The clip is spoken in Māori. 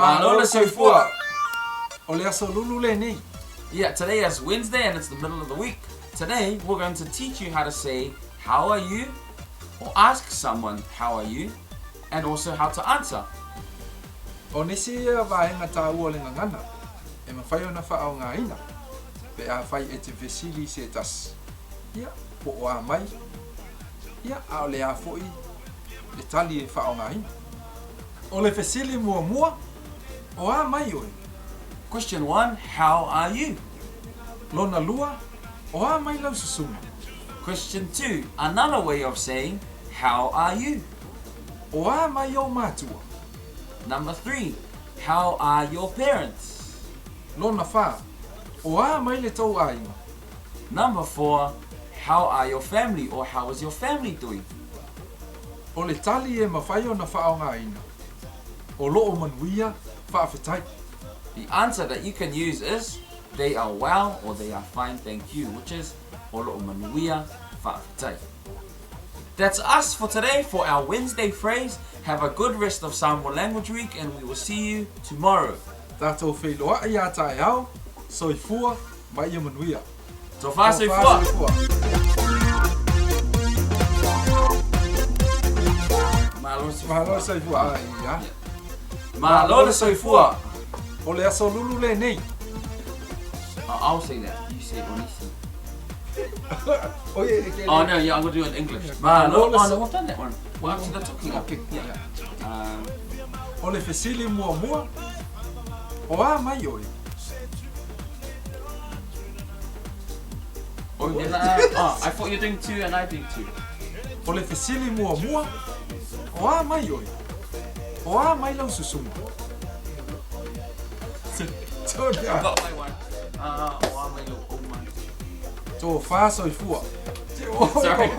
Malo le soifua. Ole Aso Lulu lenei. Yeah, today is Wednesday and it's the middle of the week. Today we're going to teach you how to say how are you, or ask someone how are you, and also how to answer. O nisi vaenga tāua le ngangana. E mawhai ona fai'aoga ina. Pe a whai e te vesili se tas. Ia, po o a mai. Ia, a o le a fo'i. Le tali e fai'aoga ina. O le vesili mua mua. O a mai oi. Question 1, how are you? Lona lua. O a mai lau Susuga. Question 2, another way of saying how are you? O a mai o mātua. Number 3, how are your parents? Lona wha. O a mai le tau ainga. Number 4, how are your family, or how is your family doing? O le tali e mawhai ona fai'aoga ina. O lo'o Manuia whaafetai. The answer that you can use is they are well or they are fine, thank you, which is olo manuia fa'afetai. That's us for today for our Wednesday phrase. Have a good rest of Samoan Language Week and we will see you tomorrow. Tatou whailoa i a tae au, soifua mai i Manuia. Tō wha soifua. Malo soifua ai ia. Malo le soifua. O le Aso Lulu lenei. I'll say that. You say Morisa. Oh no, yeah, I'm going to do it in English. Malo. Oh no, we've done that one. Well, actually, that's okay. Okay. Yeah. O le fesili mua mua. O a mai oi. I thought you were doing 2 and I doing 2. O le fesili mua mua. O a mai oi. O a mai lau Susuga. I got my one. Oh my little old man. Tō wha soifua. Sorry.